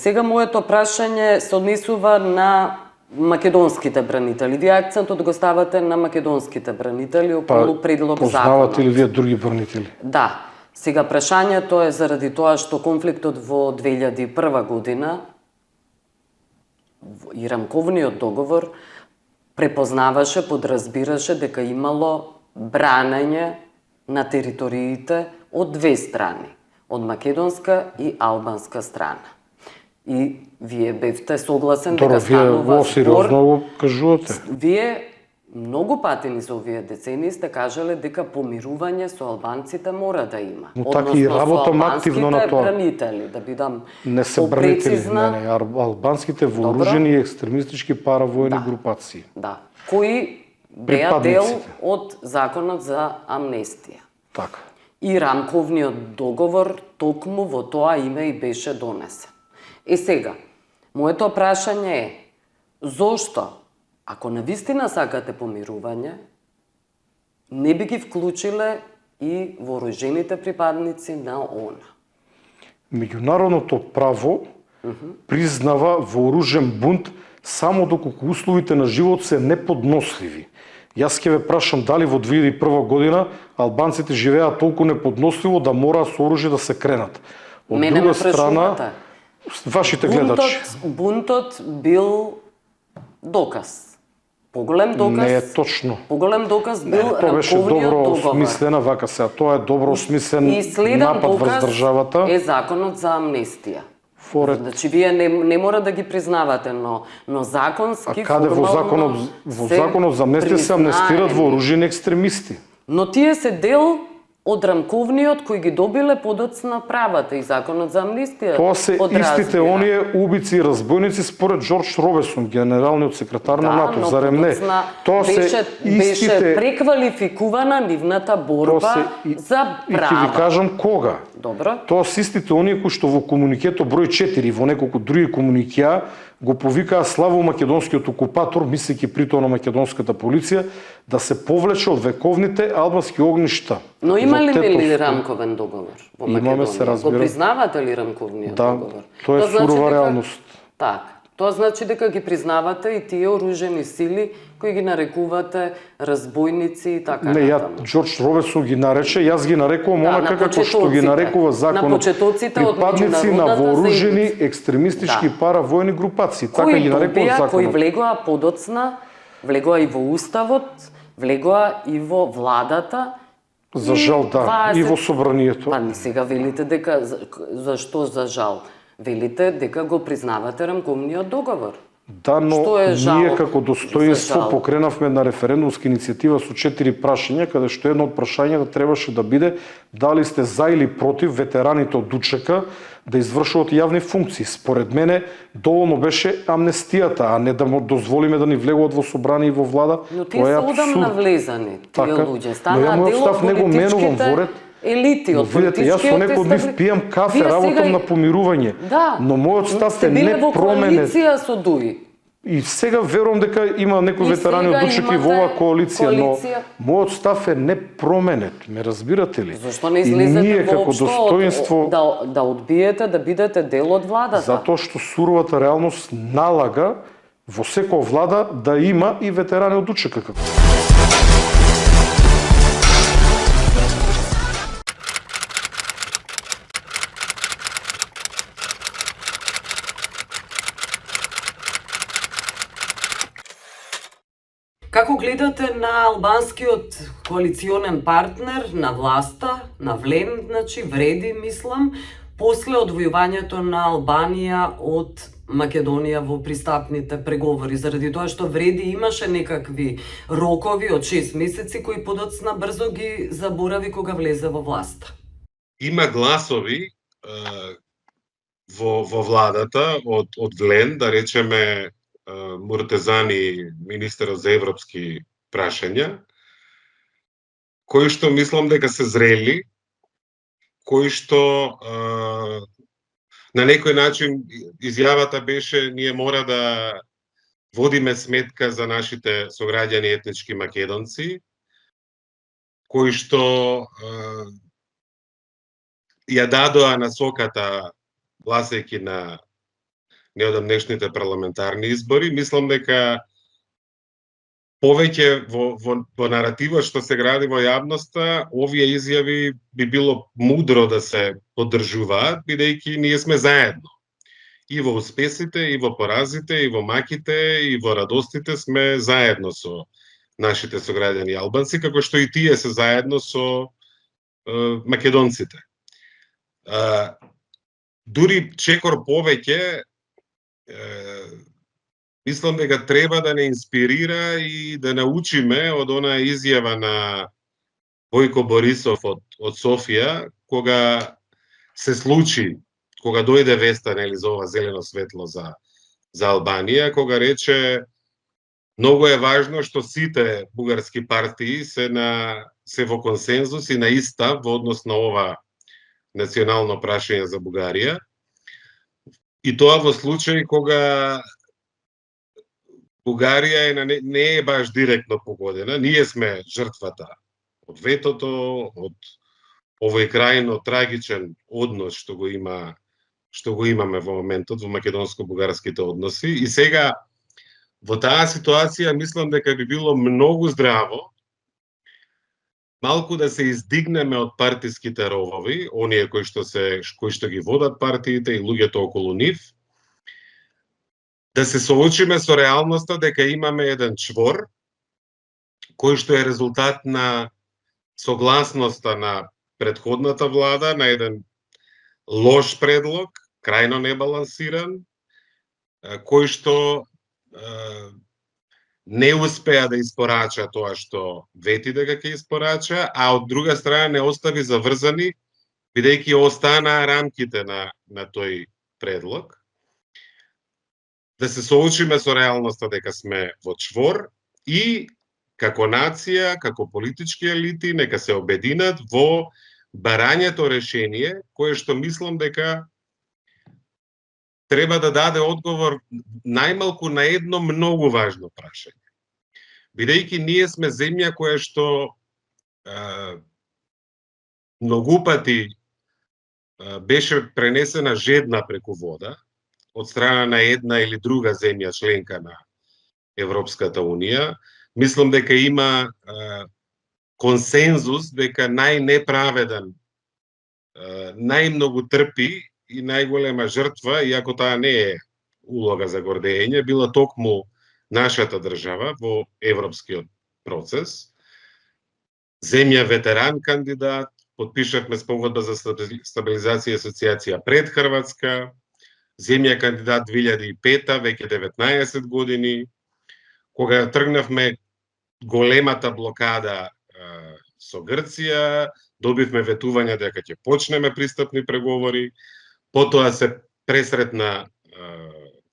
сега моето прашање се однесува на македонските бранители. Вие акцентот го ставате на македонските бранители околу предлог законот. Познавате ли вие други бранители? Да. Сега прашањето е заради тоа што конфликтот во 2001 година и рамковниот договор препознаваше, подразбираше дека имало бранење на териториите од две страни, од македонска и албанска страна. И вие бевте согласен дека станува збор... сериозно го кажувате. Вие многу пати низ овие децении сте кажале дека помирување со албанците мора да има. Но така и работам активно на тоа. Бранители, да бидам не се бранители, не, албанските вооружени и екстремистички паравојни групации. Да, кои беа дел од законот за амнестија. Така. И рамковниот договор токму во тоа име и беше донесен. Сега, моето прашање е, зошто, ако навистина сакате помирување, не би ги вклучиле и вооружените припадници на ООН? Меѓународното право признава вооружен бунт само доколку условите на живот се неподносливи. Јас ќе ве прашам дали во 2001 година албанците живеат толку неподносливо да мора со оружје да се кренат. Од друга страна, вашите гледачи. Бунтот бил доказ. Поголем доказ. Не е точно. Поголем доказ бил рамковниот договор. Тоа беше добро осмислена, вака сега. Тоа е добро осмислен напад врз државата. Е законот за амнестија. Значи, вие не мора да ги признавате, но законски каде во законот за амнестија се амнестират вооружени екстремисти? Но тие се дел од рамковниот кој ги добиле подоцна правата и законот за амнестија. Тоа се истите оние убици и разбойници според Џорџ Робесон, генералниот секретар на НАТО, зарем не? Тоа беше преквалификувана нивната борба за права. И ќе ви кажам кога. Добро. Тоа се истите оние кои што во комуникето број 4 во неколку други комуникеа го повикаа славо македонскиот окупатор, мислејќи притоа на македонската полиција, да се повлече од вековните албански огништа. Но има ли рамковен договор во Македонија? Имаме, се разбира. Го признавате ли рамковниот договор? Тоа е сурова реалност. Так. Тоа значи дека ги признавате и тие оружени сили кои ги нарекувате разбойници и така натаму. Не, Џорџ Робесон ги нарече, јас ги нарекувам онака како што ги нарекува законот. Припадници на вооружени екстремистички паравојни групации. Така ги нарекува законот. Кои влегоа подоцна, влегоа и во уставот, влегоа и во владата. За жал, да, и во собранието. Па сега велите дека зашто за жал? Велите дека го признавате рамковниот договор. Да, но ние како достоинство покренавме на референдумска иницијатива со 4 прашања, каде што едно од прашањата требаше да биде дали сте за или против ветераните од УЧК да извршуваат јавни функции. Според мене доволно беше амнестијата, а не да му дозволиме да ни влегуваат во собрание и во влада. Но тие се одамна влезани, тие луѓе. Станаа дел од политичките елити од политичките. Јас со некој бив пијам кафе, работам на помирување. Да, но мојот став е не променет. коалиција со ДУИ. И сега верувам дека има некои ветерани од УЧК во оваа коалиција, но мојот став е не променет. Ме разбирате ли? Зашто не излезете воопшто достоинство да одбиете да бидете дел од владата? Затоа што суровата реалност налага во секоја влада да има и ветерани од УЧК. Како гледате на албанскиот коалиционен партнер на власта, на Влем, значи вреди, мислам, после одвојувањето на Албанија од Македонија во пристапните преговори, заради тоа што вреди имаше некакви рокови од 6 месеци кои подоцна брзо ги заборави кога влезе во власта? Има гласови во владата од Влем, да речеме Муртезани, министерот за европски прашања, кои што мислам дека се зрели, кои што на некој начин изјавата беше ние мора да водиме сметка за нашите сограѓани етнички македонци, кои што ја дадоа насоката гласајќи на неодамнешните парламентарни избори. Мислам дека повеќе во наративот што се гради во јавноста, овие изјави би било мудро да се поддржуваат, бидејќи ние сме заедно. И во успесите, и во поразите, и во маките, и во радостите сме заедно со нашите сограѓани албанци, како што и тие се заедно со македонците. Дури чекор повеќе, мислам дека треба да не инспирира и да научиме од онаа изјава на Бојко Борисов од Софија, кога се случи, кога дојде веста за ова зелено светло за Албанија, кога рече многу е важно што сите бугарски партии се во консензус и на иста во однос на ова национално прашање за Бугарија. И тоа во случај кога Бугарија не е баш директно погодена, ние сме жртвата од ветото, од овој крајно трагичен однос што го имаме во моментот во македонско-бугарските односи. И сега во таа ситуација мислам дека би било многу здраво малку да се издигнеме од партиските ровови, оние кои што ги водат партиите и луѓето околу нив, да се соочиме со реалноста дека имаме еден чвор кој што е резултат на согласноста на претходната влада, на еден лош предлог, крајно небалансиран, кој што не успеа да испорача тоа што вети дека ќе испорача, а од друга страна не остави заврзани, бидејќи останаа рамките на тој предлог. Да се соочиме со реалноста дека сме во чвор и како нација, како политички елити, нека се обединат во барањето решение, кое што мислам дека треба да даде одговор најмалку на едно многу важно прашање. Бидејќи ние сме земја која што многу пати беше пренесена жедна преку вода од страна на една или друга земја членка на Европската Унија. Мислам дека има консензус дека најнеправеден, најмногу трпи и најголема жртва, иако таа не е улога за гордење, била токму нашата држава во европскиот процес. Земја ветеран кандидат, подпишавме спогодба за стабилизација и асоциација пред Хрватска, земја кандидат 2005, веќе 19 години, кога тргнавме големата блокада со Грција, добивме ветување дека ќе почнеме пристапни преговори, потоа се пресретна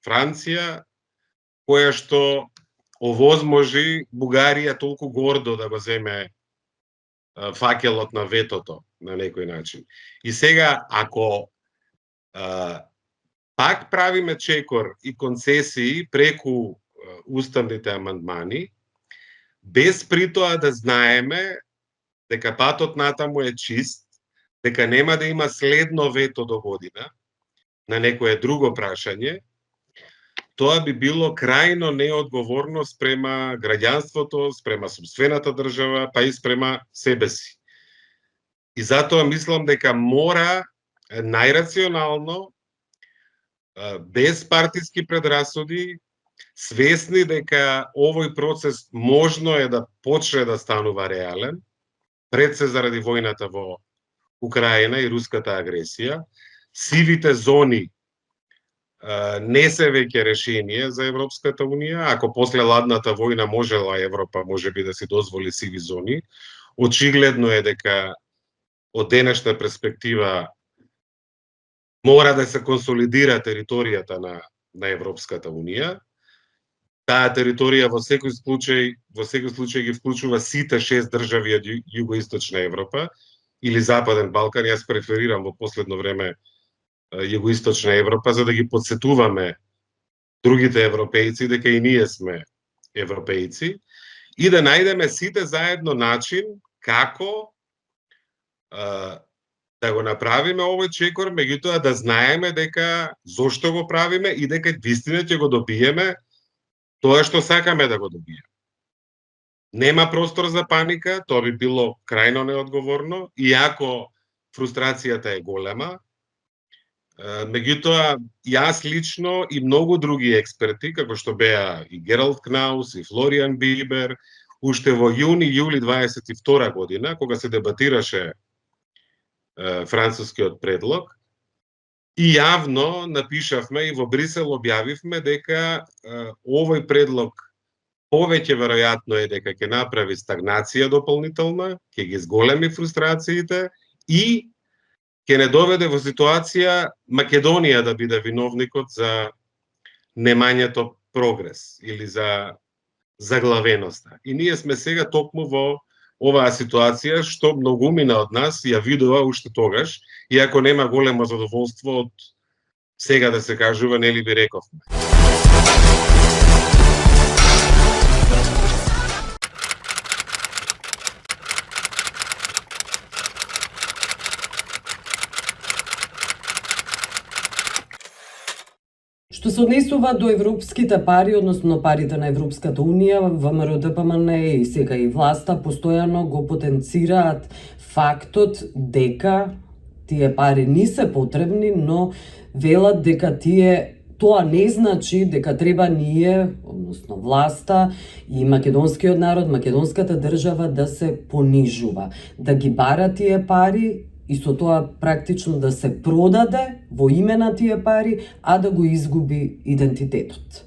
Франција, која што овозможи Бугарија толку гордо да го земе факелот на ветото на некој начин. И сега, ако пак правиме чекор и концесии преку уставните амандмани, без притоа да знаеме дека патот натаму е чист, дека нема да има следно вето до година на некое друго прашање, тоа би било крајно неодговорно спрема граѓанството, спрема сопствената држава, па и спрема себе си. И затоа мислам дека мора најрационално, без партиски предрасуди, свесни дека овој процес можно е да почне да станува реален, пред се заради војната во Украина и руската агресија. Сивите зони не се веќе решение за Европската Унија. Ако после ладната војна можела Европа можеби да си дозволи сиви зони, очигледно е дека од денешна перспектива мора да се консолидира територијата на Европската Унија. Таа територија во секој случај ги вклучува сите 6 држави од југоисточна Европа или Западен Балкан. Јас преферирам во последно време југоисточна Европа, за да ги подсетуваме другите европејци дека и ние сме европејци и да најдеме сите заедно начин како да го направиме овој чекор, меѓутоа да знаеме дека зошто го правиме и дека вистина ќе го добиеме тоа што сакаме да го добиеме. Нема простор за паника, тоа би било крајно неодговорно, иако фрустрацијата е голема. Меѓутоа, јас лично и многу други експерти, како што беа и Гералд Кнаус и Флориан Бибер, уште во јуни-јули 22 година, кога се дебатираше францускиот предлог, и јавно напишавме и во Брисел објавивме дека овој предлог повеќе веројатно е дека ќе направи стагнација дополнителна, ќе ги зголеми фрустрациите и ќе не доведе во ситуација Македонија да биде виновникот за немањето прогрес или за заглавеноста. И ние сме сега токму во оваа ситуација што многумина од нас ја видува уште тогаш, иако нема големо задоволство од сега да се кажува, нели би рековме. Што се однесува до европските пари, односно парите на Европската Унија, ВМРО ДПМН и сега и власта постојано го потенцираат фактот дека тие пари не се потребни, но велат дека тоа не значи дека треба ние, односно власта и македонскиот народ, македонската држава да се понижува, да ги бара тие пари и со тоа практично да се продаде во име на тие пари, а да го изгуби идентитетот.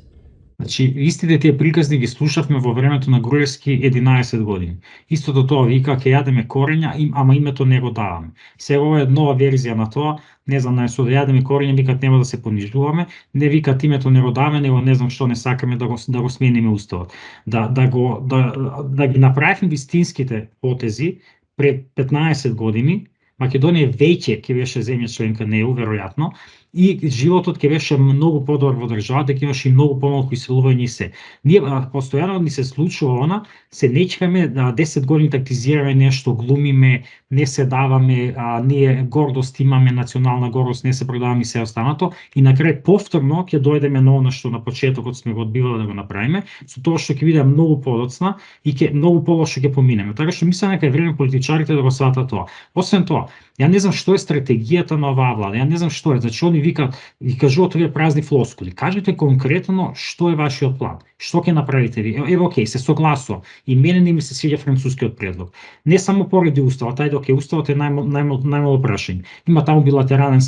Значи, истите тие приказни ги слушавме во времето на Груевски 11 години. Истото тоа вика, ќе јадеме корења, ама името не го даваме. Сега ова е нова верзија на тоа, не знам, со да јадеме корења викат нема да се понижуваме, не викат името не го даваме, него не знам што не сакаме да го смениме уставот. Да ги направиме вистинските потези пред 15 години, Македонија веќе ќе беше земја членка на ЕУ, веројатно, и животот ќе беше многу подобар во државата, ќе имаше и многу помалку иселување и се. Ние постојано ни се случува она, се нечкаме 10 години тактизираме нешто, глумиме, не се даваме, ние гордост имаме, национална гордост, не се продаваме и се останато, и на крај повторно ќе дојдеме на она што на почетокот сме го одбивале да го направиме, со тоа што ќе биде многу подоцна и ќе многу полошо ќе поминеме. Така што мислам дека е време политичарите да го сватат тоа. Освен тоа, ја не знам што е стратегијата на оваа влада, ја не знам што е, значи они и кажуваат овие празни флоскули. Кажете конкретно што е вашиот план, што ќе направите ви. Ево, окей, се согласувам. И мене не ми се свиѓа францускиот предлог. Не само поради уставот, ајде, окей, уставот е најмало прашање. Има таму билатерален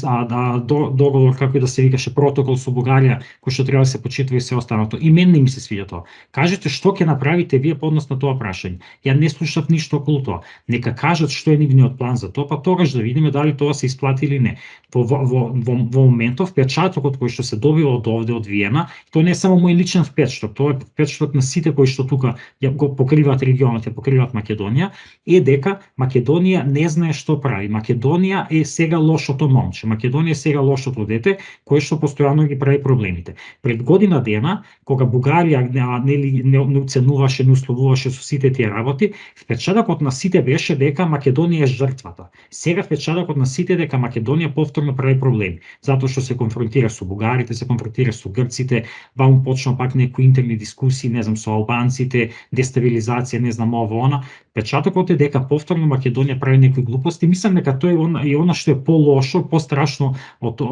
договор, како и да се викаше, протокол со Бугарија, кој што треба да се почитува и се останато. И мене не ми се свиѓа тоа. Кажете што ќе направите вие по однос на тоа прашање. Ја не слушав ништо околу тоа. Нека кажат што е нивниот план за тоа, па тогаш да видиме дали тоа се исплати или не. Во моментов впечатокот кој што се добива од овде од Виена, тоа не е само мој личен впечаток, тоа е впечаток на сите кои што тука го покриваат регионот, ја покриваат Македонија, е дека Македонија не знае што прави. Македонија е сега лошото момче, Македонија е сега лошото дете кое што постојано ги прави проблемите. Пред година дена, кога Бугарија не оценуваше, не условуваше со сите тие работи, впечатокот на сите беше дека Македонија е жртвата. Сега впечатокот на сите дека Македонија повторно прави проблеми, затоа што се конфронтира со бугарите, се конфронтира со грците, ваму почна пак некои интерни дискусии, не знам, со албанците, дестабилизација, не знам, ово она. Печатокот е дека повторно Македонија прави некои глупости. Мислам дека тоа е она што е полошо, пострашно од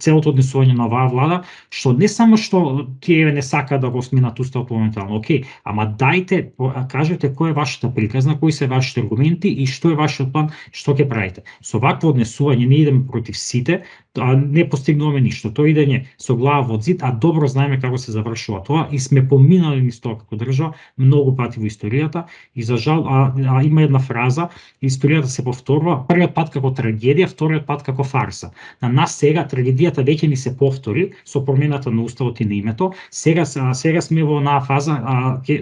целото однесување на оваа влада, што не само што тие не сака да го сменат уставот моментално, окей, ама дајте, кажете кој е вашата приказна, кои се вашите аргументи и што е вашиот план, што ќе правите. Со вакво однесување не идеме против сите, не постигнуваме ништо. Тоа идење со глава во зид, а добро знаеме како се завршува тоа и сме поминали низ тоа како држава многу пати во историјата и за жал има една фраза, историјата се повторува, првиот пат како трагедија, вториот пат како фарса. На нас сега трагедијата веќе ни се повтори со промената на уставот и на името. Сега сме во онаа фаза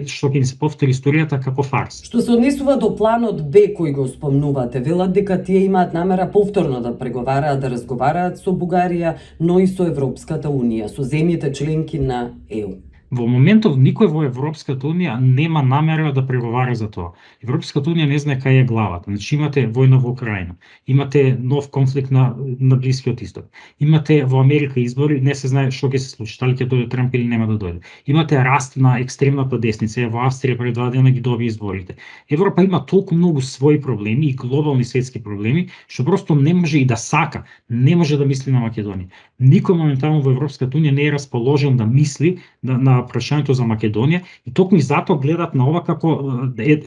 што ќе ни се повтори историјата како фарса. Што се однесува до планот Б кој го спомнувате, велат дека тие имаат намера повторно да преговараат, да разговараат со Бугарија, но и со Европската Унија, со земјите членки на ЕУ. Во моментов никој во Европската унија нема намера да преговара за тоа. Европската унија не знае кај е главата. Значи имате војна во Украина, имате нов конфликт на Блискиот исток. Имате во Америка избори, не се знае што ќе се случи, дали ќе дојде Трамп или нема да дојде. Имате раст на екстремната десница, во Австрија пред 2 дена ги доби изборите. Европа има толку многу своји проблеми и глобални светски проблеми, што просто не може и да сака, не може да мисли на Македонија. Никој моментално во Европската унија не е расположен да мисли на прашањето за Македонија и токму и затоа гледат на ова како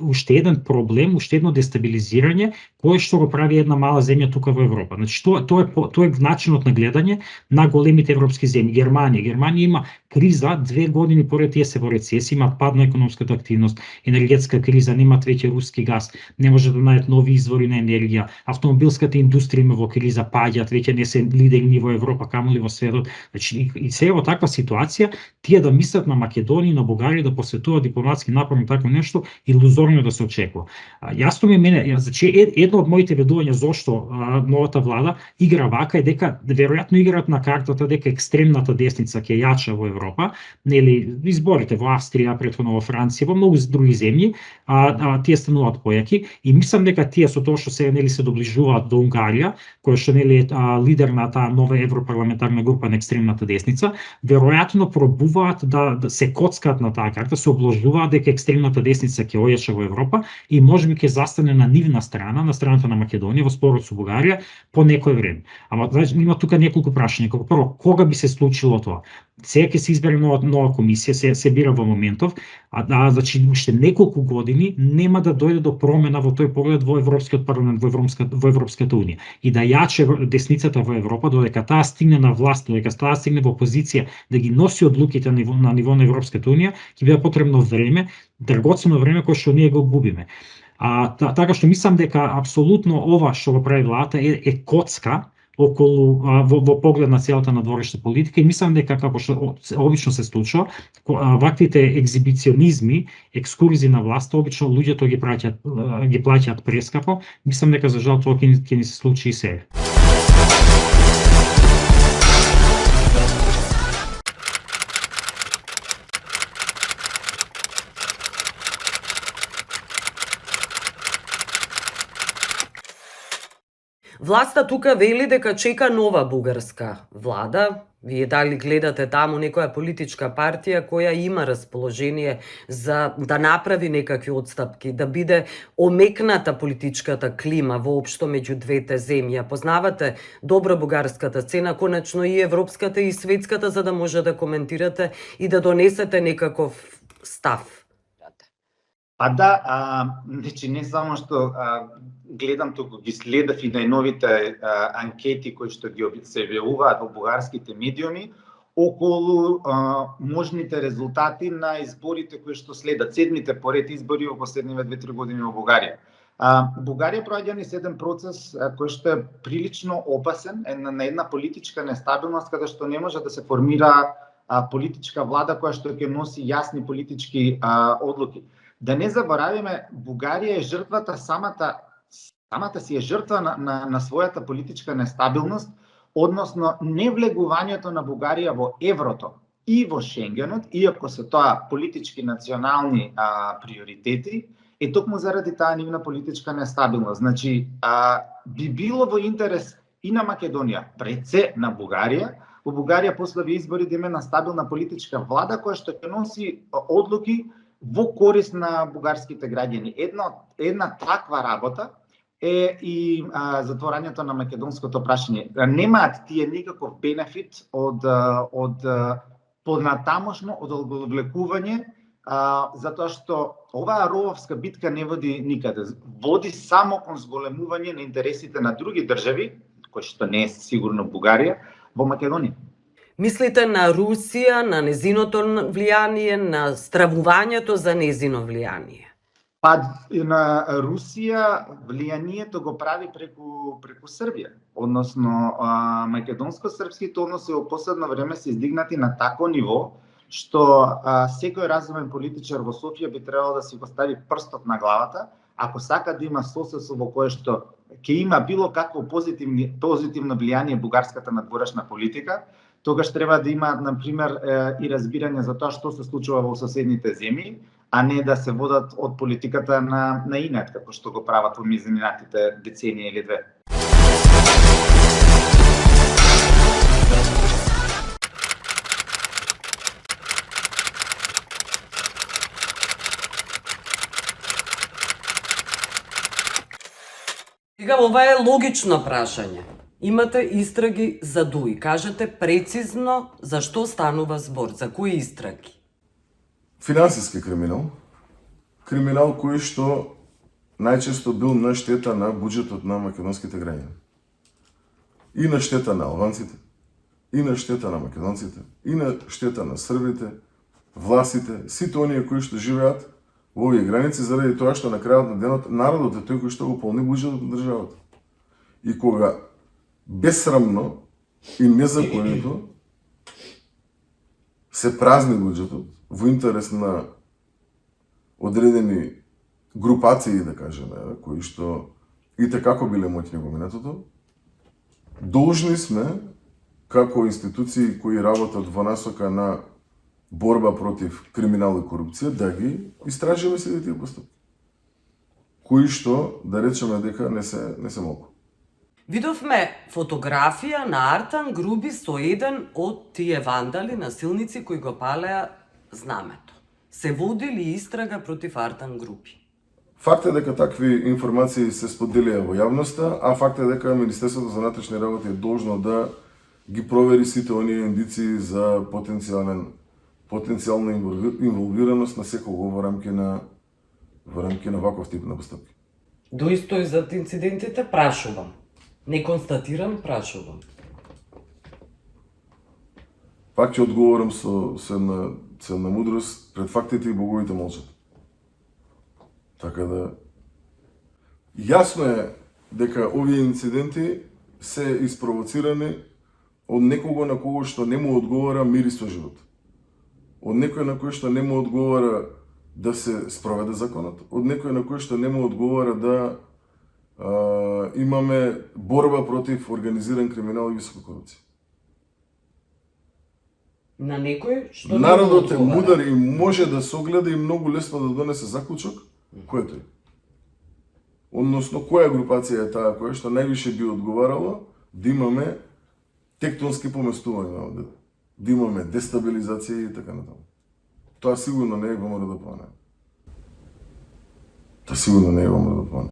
уште еден проблем, уште едно дестабилизирање кое што го прави една мала земја тука во Европа. Значи тоа е начинот на гледање на големите европски земји. Германија има криза 2 години поред тие се во рецесија, имаат пад на економската активност, енергетска криза, немаат веќе руски газ, не може да најдат нови извори на енергија, автомобилската индустрија има во криза, паѓаат, веќе не се лидери ни во Европа, камоли во светот. Значи и се во таква ситуација тие да мислат на Македонија и на Бугарија да посветуваат дипломатски напор на такво нешто, илузорно да се очекува. Јасно ми е мене, значи едно од моите ведувања зошто новата влада игра вака е дека веројатно играат на картата дека екстремната десница ќе јача во Европа, нели изборите во Австрија, претходно во Франција, во многу други земји, тие стануваат појаки и мислам дека тие со тоа што се нели се доближуваат до Унгарија, која што нели е лидер на таа нова европарламентарна група на екстремната десница, веројатно пробуваат да се коцкаат на таа карта, се обложуваат дека екстремната десница ќе ојача во Европа и можеби ќе застане на нивна страна, на страната на Македонија во спорот со Бугарија по некој време. Ама значи има тука неколку прашања. Како прво, кога би се случило тоа? Сега ќе се избере нова комисија, се бира во моментов, значи уште неколку години нема да дојде до промена во тој поглед во Европскиот парламент, во Европската унија и да јаче десницата во Европа додека таа стигне на власт, додека таа стигне во позиција да ги носи одлуките на ниво на Европската унија, ќе биде потребно време, драгоцено време кое што ние го губиме. Така што мислам дека апсолутно ова што го прави владата е коцка околу во поглед на целата надворешна политика и мислам дека како што обично се случува, ваквите екзибиционизми, екскурзии на власта обично луѓето ги плаќаат прескапо. Мислам дека за жал тоа ќе ни се случи и сега. Власта тука вели дека чека нова бугарска влада. Вие дали гледате таму некоја политичка партија која има расположение за да направи некакви отстапки, да биде омекната политичката клима воопшто меѓу двете земји. Познавате добро бугарската сцена, конечно и европската и светската, за да може да коментирате и да донесете некаков став. Значи не само што гледам туку, ги следав и најновите анкети кои што ги се објавуваат во бугарските медиуми околу можните резултати на изборите кои што следат, седмите поред избори во последниве 2-3 години во Бугарија. Бугарија проаѓа низ еден процес кој што е прилично опасен, на една политичка нестабилност каде што не може да се формира политичка влада која што ќе носи јасни политички одлуки. Да не заборавиме, Бугарија е жртвата самата си е жртва на својата политичка нестабилност, односно невлегувањето на Бугарија во еврото и во Шенгенот, иако се тоа политички национални приоритети, е токму заради таа нивна политичка нестабилност. Значи, би било во интерес и на Македонија, пред се на Бугарија, во Бугарија после избори да има една стабилна политичка влада која што ќе носи одлуки во корист на бугарските граѓани. Една таква работа е и затворањето на македонското прашање. Немаат тие никаков бенефит од понатамошно одолговлекување, затоа што оваа рововска битка не води никаде. Води само кон зголемување на интересите на други држави, кои што не е сигурно Бугарија, во Македонија. Мислите на Русија, на незиното влијание, на стравувањето за незино влијание? На Русија влијанието го прави преку Србија, односно македонско-српските односи во последно време се издигнати на такво ниво што секој разумен политичар во Софија би требало да си го стави прстот на главата, ако сака да има соседство во кое што ќе има било какво позитивно влијание бугарската надворешна политика, тогаш треба да имаат, например, и разбирање за тоа што се случува во соседните земји, а не да се водат од политиката на инат, како што го прават во изминатите деценија или две. Сега, ова е логично прашање. Имате истраги за ДУИ. Кажете прецизно за што станува збор, за кои истраги? Финансиски криминал. Криминал кој што најчесто бил на штета на буџетот на македонските граѓани. И на штета на албанците, и на штета на македонците, и на штета на србите, властите, сите оние кои што живеат во овие граници, заради тоа што на крајот на денот народот е тој кој што го полни буџетот на државата. И кога безсрамно и незаконито се празни буџетот во интерес на одредени групации, да кажеме, кои што и како биле моќни во минатото, должни сме, како институции кои работат во насока на борба против криминал и корупција, да ги истражиме сите тие постапки. Кои што, да речеме дека не се малку. Видовме фотографија на Артан Груби со еден од тие вандали, насилници кои го палеа знамето. Се води ли истрага против Артан Груби? Факт е дека такви информации се споделија во јавноста, а факт е дека Министерството за внатрешни работи е должно да ги провери сите оние индиции за потенцијална инволвираност на секого во рамки на ваков тип на постапки. Доистои за инцидентите прашувам. Не констатирам, прашувам. Пак ќе одговорам со целна мудрост, пред фактите и боговите молчат. Така да јасно е дека овие инциденти се испровоцирани од некого на кого што не му одговара мирис во живот. Од некој на кој што не му одговара да се спроведе законот, од некој на кој што не му одговара да имаме борба против организиран криминал и висока корупција. На некој што Народот е мудар и може да се огледа и многу лесно да донесе заклучок, кој е тој? Односно, која групација е таа која што највише би одговарала да имаме тектонски поместувања, да имаме дестабилизација и така натаму. Тоа сигурно не е ВМРО-ДПМНЕ. Тоа сигурно не е ВМРО-ДПМНЕ.